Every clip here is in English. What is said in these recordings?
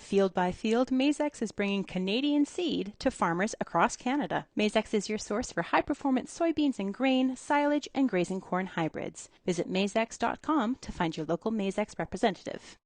Field by field, Maizex is bringing Canadian seed to farmers across Canada. Maizex is your source for high-performance soybeans and grain, silage, and grazing corn hybrids. Visit maizex.com to find your local Maizex representative.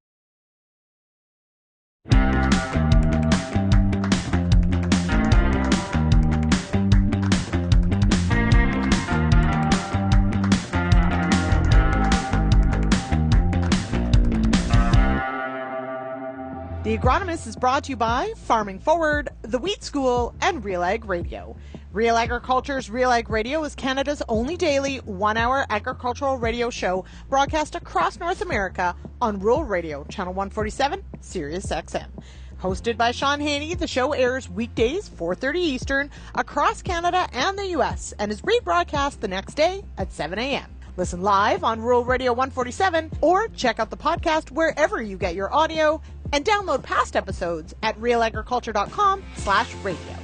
The Agronomist is brought to you by Farming Forward, The Wheat School, and RealAg Radio. Real Agriculture's RealAg Radio is Canada's only daily one-hour agricultural radio show broadcast across North America on Rural Radio, Channel 147, Sirius XM. Hosted by Sean Haney, the show airs weekdays 4:30 Eastern across Canada and the U.S. and is rebroadcast the next day at 7 a.m. Listen live on Rural Radio 147 or check out the podcast wherever you get your audio and download past episodes at realagriculture.com/radio.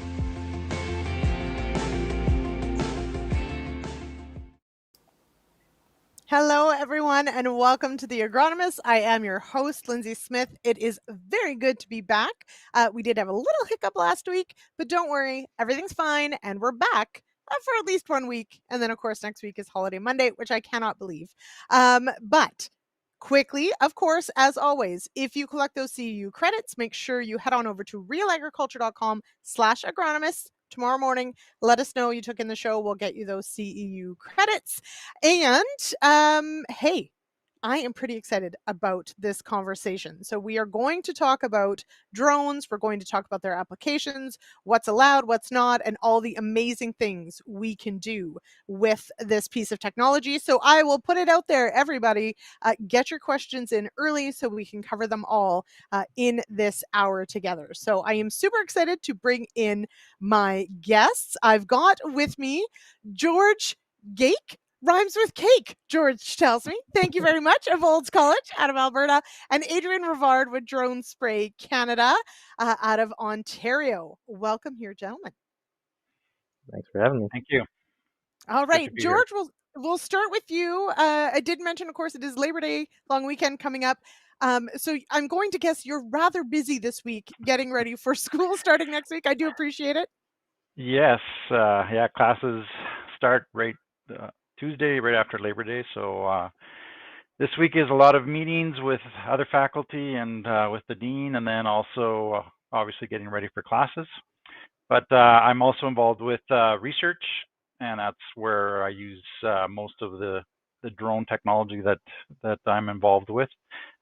Hello, everyone, and welcome to The Agronomists. I am your host, Lyndsey Smith. It is very good to be back. We did have a little hiccup last week, but don't worry, everything's fine, and we're back for at least 1 week. And then, of course, next week is Holiday Monday, which I cannot believe. But quickly, of course, as always, if you collect those CEU credits, make sure you head on over to realagriculture.com/agronomists tomorrow morning. Let us know you took in the show. We'll get you those CEU credits. And hey, I am pretty excited about this conversation. So we are going to talk about drones. We're going to talk about their applications, what's allowed, what's not, and all the amazing things we can do with this piece of technology. So I will put it out there, everybody. Get your questions in early so we can cover them all in this hour together. So I am super excited to bring in my guests. I've got with me George Gaeke. Rhymes with cake, George tells me. Thank you very much, of Olds College out of Alberta, and Adrian Rivard with Drone Spray Canada out of Ontario. Welcome here, gentlemen. Thanks for having me. Thank you. All right, George, we'll start with you. I did mention, of course, it is Labor Day, long weekend coming up. So I'm going to guess you're rather busy this week getting ready for school starting next week. I do appreciate it. Yes. Classes start Tuesday, right after Labor Day. So this week is a lot of meetings with other faculty and with the dean, and then also obviously getting ready for classes. But I'm also involved with research, and that's where I use most of the drone technology that I'm involved with.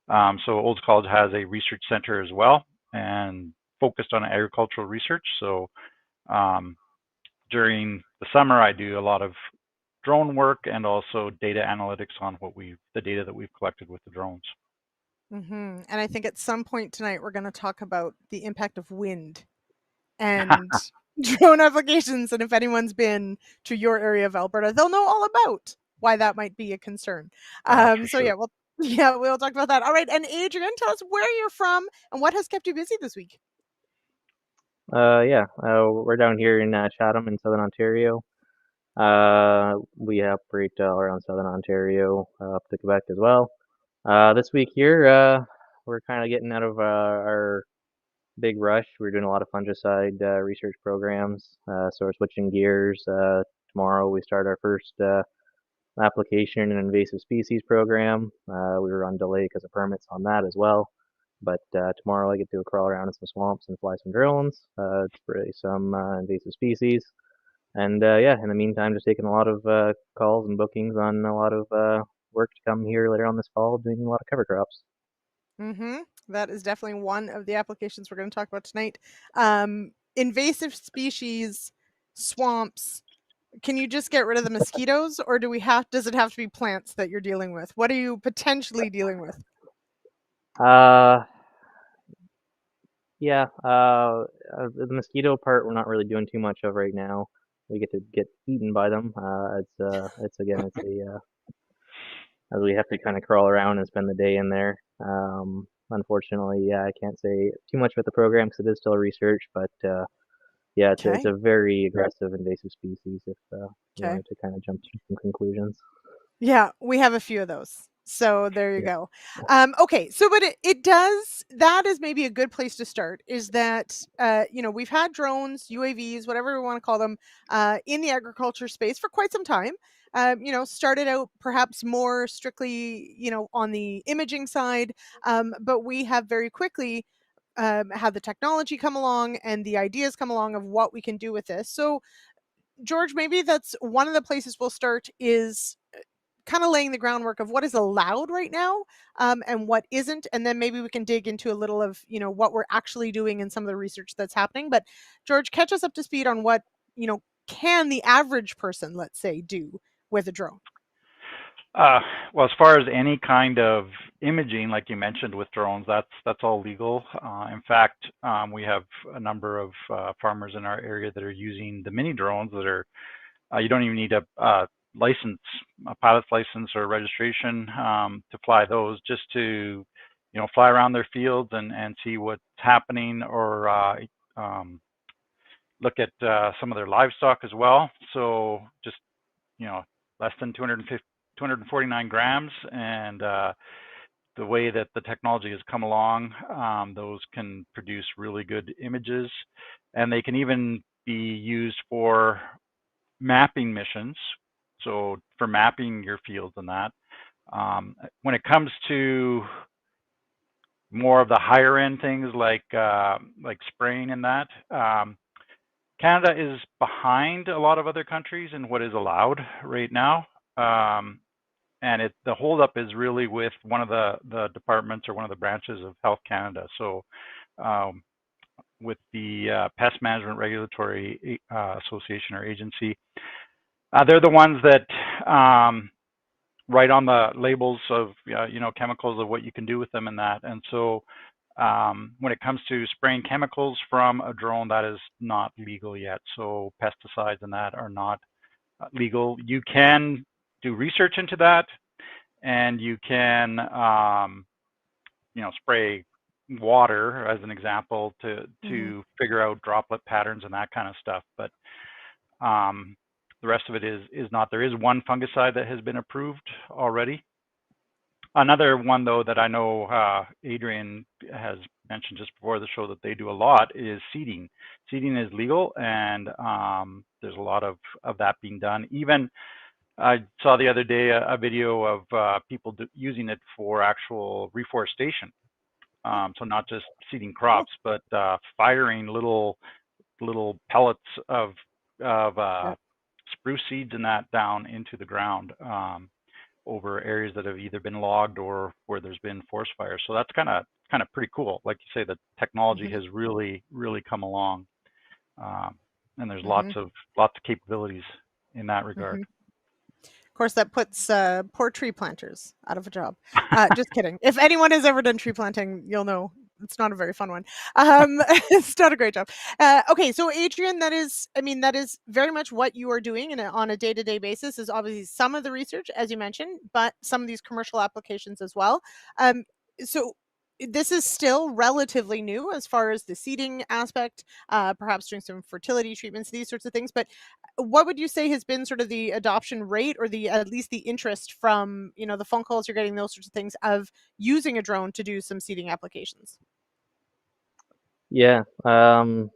So Olds College has a research center as well, and focused on agricultural research. So during the summer, I do a lot of drone work and also data analytics on the data that we've collected with the drones. Mm-hmm. And I think at some point tonight, we're going to talk about the impact of wind and drone applications. And if anyone's been to your area of Alberta, they'll know all about why that might be a concern. We'll talk about that. All right. And Adrian, tell us where you're from and what has kept you busy this week. We're down here in Chatham in Southern Ontario. We operate around Southern Ontario, up to Quebec as well. This week here, we're kind of getting out of our big rush. We're doing a lot of fungicide research programs, so we're switching gears. Tomorrow we start our first application in an invasive species program. We were on delay because of permits on that as well. But tomorrow I get to crawl around in some swamps and fly some drones, spray some invasive species. And in the meantime, just taking a lot of calls and bookings on a lot of work to come here later on this fall, doing a lot of cover crops. Mm-hmm. That is definitely one of the applications we're going to talk about tonight. Invasive species, swamps. Can you just get rid of the mosquitoes, or does it have to be plants that you're dealing with? What are you potentially dealing with? The mosquito part we're not really doing too much of right now. We get to get eaten by them. As we have to kind of crawl around and spend the day in there. Unfortunately, I can't say too much about the program because it is still research, but it's a very aggressive invasive species if you wanted to kind of jump to some conclusions. Yeah, we have a few of those. So there you Yeah. go. Okay, so but that is maybe a good place to start. Is that we've had drones, UAVs, whatever we want to call them, in the agriculture space for quite some time. Started out perhaps more strictly, on the imaging side, but we have very quickly had the technology come along and the ideas come along of what we can do with this. So, George, maybe that's one of the places we'll start is kind of laying the groundwork of what is allowed right now, and what isn't, and then maybe we can dig into a little of what we're actually doing and some of the research that's happening. But George, catch us up to speed on what can the average person, let's say, do with a drone. Well, as far as any kind of imaging, like you mentioned with drones, that's all legal. In fact, we have a number of farmers in our area that are using the mini drones that are you don't even need a license, a pilot's license or registration to fly those, just to fly around their fields and see what's happening, or look at some of their livestock as well. So just less than 249 grams, and the way that the technology has come along, those can produce really good images, and they can even be used for mapping missions. So for mapping your fields and that. When it comes to more of the higher end things like spraying and that, Canada is behind a lot of other countries in what is allowed right now. And the holdup is really with one of the departments or one of the branches of Health Canada. So with the Pest Management Regulatory Association or agency, they're the ones that write on the labels of chemicals of what you can do with them and that. And so when it comes to spraying chemicals from a drone, that is not legal yet. So pesticides and that are not legal. You can do research into that, and you can spray water as an example to figure out droplet patterns and that kind of stuff. But the rest of it is not. There is one fungicide that has been approved already. Another one, though, that I know Adrian has mentioned just before the show that they do a lot is seeding. Seeding is legal, and there's a lot of that being done. Even I saw the other day a video of people using it for actual reforestation. So not just seeding crops, but firing little pellets of spruce seeds and that down into the ground over areas that have either been logged or where there's been forest fires. So that's kind of pretty cool. Like you say, the technology has really come along, and there's lots of capabilities in that regard. Of course, that puts poor tree planters out of a job. Just kidding. If anyone has ever done tree planting, you'll know it's not a very fun one. It's not a great job. Okay, so Adrian, that is very much what you are doing on a day-to-day basis. Is obviously some of the research, as you mentioned, but some of these commercial applications as well. So this is still relatively new as far as the seeding aspect, perhaps doing some fertility treatments, these sorts of things. But what would you say has been sort of the adoption rate, or at least the interest from the phone calls you're getting, those sorts of things, of using a drone to do some seeding applications? Yeah. Again,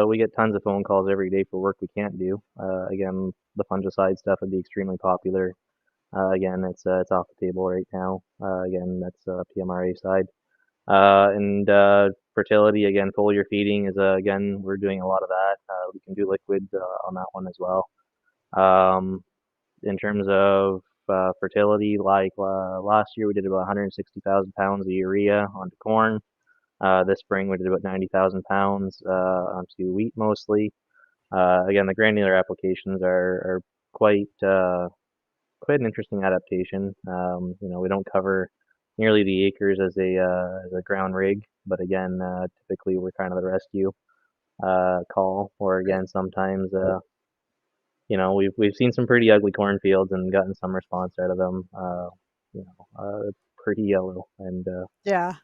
we get tons of phone calls every day for work we can't do. Again, the fungicide stuff would be extremely popular. Again, it's off the table right now. Again, that's PMRA side. And fertility, again, foliar feeding is again, we're doing a lot of that. We can do liquid on that one as well. In terms of fertility, like last year we did about 160,000 pounds of urea onto corn. This spring we did about 90,000 pounds onto wheat mostly. Again, the granular applications are quite an interesting adaptation. We don't cover nearly the acres as a ground rig, but again, typically we're kind of the rescue call. Or again, sometimes we've seen some pretty ugly cornfields and gotten some response out of them. Pretty yellow, and Yeah.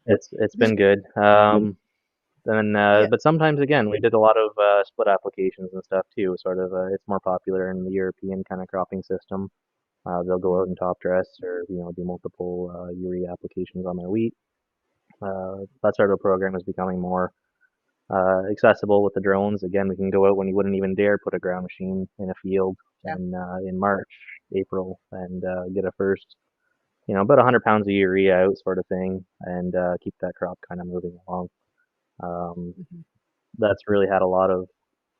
it's been good. But sometimes again, we did a lot of split applications and stuff too. Sort of, it's more popular in the European kind of cropping system. They'll go out and top dress or do multiple urea applications on their wheat. That sort of program is becoming more accessible with the drones. Again, we can go out when you wouldn't even dare put a ground machine in a field Yeah. in March, April, and get a first, about 100 pounds of urea out sort of thing, and keep that crop kind of moving along. Mhm. That's really had a lot of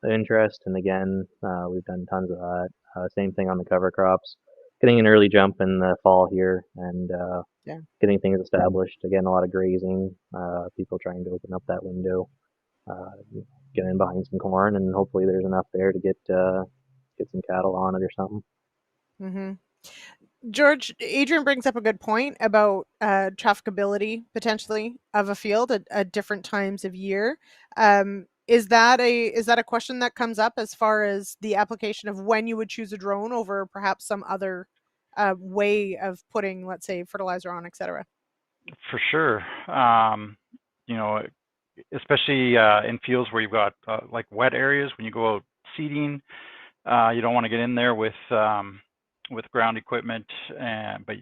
interest, and again, we've done tons of that. Same thing on the cover crops, getting an early jump in the fall here, and Yeah. getting things established. Again, a lot of grazing, people trying to open up that window, get in behind some corn, and hopefully there's enough there to get some cattle on it or something. Mhm. George, Adrian brings up a good point about trafficability potentially of a field at different times of year. Is that a question that comes up as far as the application of when you would choose a drone over perhaps some other way of putting, let's say, fertilizer on, etc.? For sure. You know, especially in fields where you've got like wet areas when you go out seeding, you don't want to get in there with ground equipment, but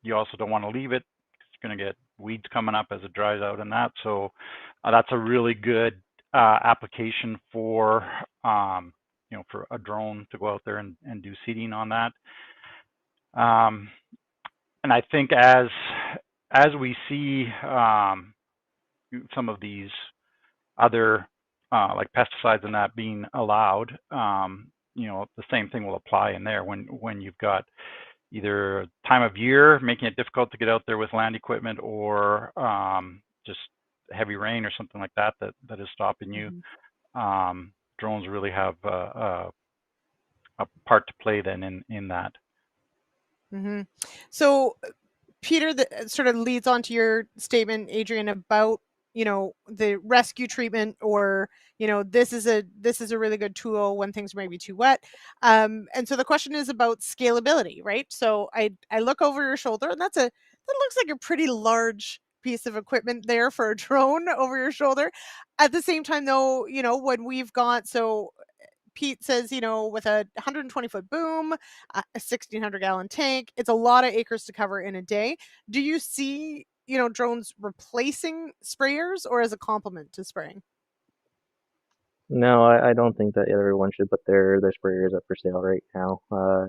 you also don't want to leave it. It's going to get weeds coming up as it dries out and that. So that's a really good application for for a drone to go out there and do seeding on that. And I think as we see some of these other like pesticides and that being allowed, the same thing will apply in there when you've got either time of year making it difficult to get out there with land equipment, or just heavy rain or something like that is stopping you. Mhm. Drones really have a part to play then in that. Mhm. So Peter, that sort of leads on to your statement, Adrian, about the rescue treatment, or this is a really good tool when things may be too wet. And so the question is about scalability, right? So I look over your shoulder, and that looks like a pretty large piece of equipment there for a drone over your shoulder. At the same time, though, when we've got Pete says, with a 120-foot boom, a 1,600-gallon tank, it's a lot of acres to cover in a day. Do you see, drones replacing sprayers or as a complement to spraying? No, I don't think that everyone should put their sprayers up for sale right now.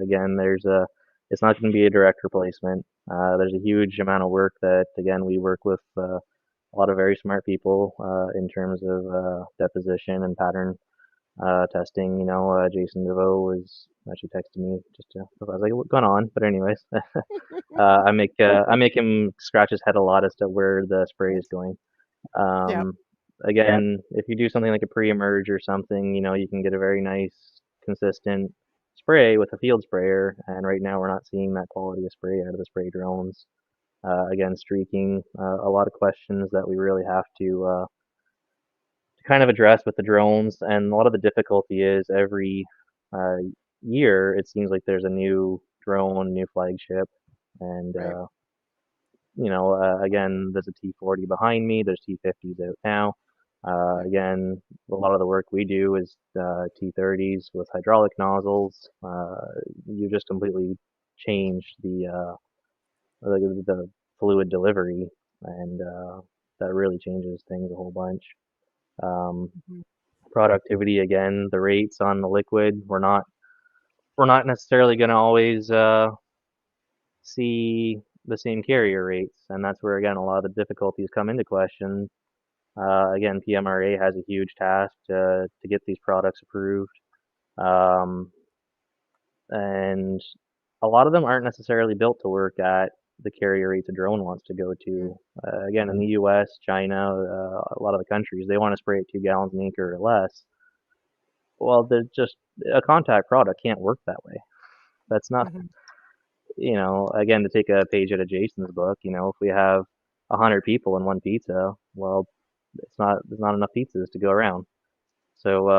Again, it's not going to be a direct replacement. There's a huge amount of work that, again, we work with a lot of very smart people in terms of deposition and pattern testing. Jason DeVoe was actually texting me I was like, what's going on? But anyways, I make him scratch his head a lot as to where the spray is going. Yeah. Um, Again, if you do something like a pre-emerge or something, you can get a very nice, consistent spray with a field sprayer. And right now, we're not seeing that quality of spray out of the spray drones. Again, streaking, a lot of questions that we really have to kind of address with the drones. And a lot of the difficulty is every uh, year, it seems like there's a new drone, new flagship, and Right. again, there's a T40 behind me. There's T50s out now. Right. Again, a lot of the work we do is T30s with hydraulic nozzles. You just completely change the fluid delivery, and that really changes things a whole bunch. Um, Mhm. Productivity again, the rates on the liquid, we're not necessarily going to always see the same carrier rates, and that's where again a lot of the difficulties come into question. Again, PMRA has a huge task to get these products approved, um, and a lot of them aren't necessarily built to work at the carrier rates a drone wants to go to. Again, in the U.S., China, a lot of the countries, they want to spray at 2 gallons an acre or less. Well, they're just a contact product can't work that way. That's not, Mhm. again, to take a page out of Jason's book, if we have 100 people in one pizza, well, there's not enough pizzas to go around. So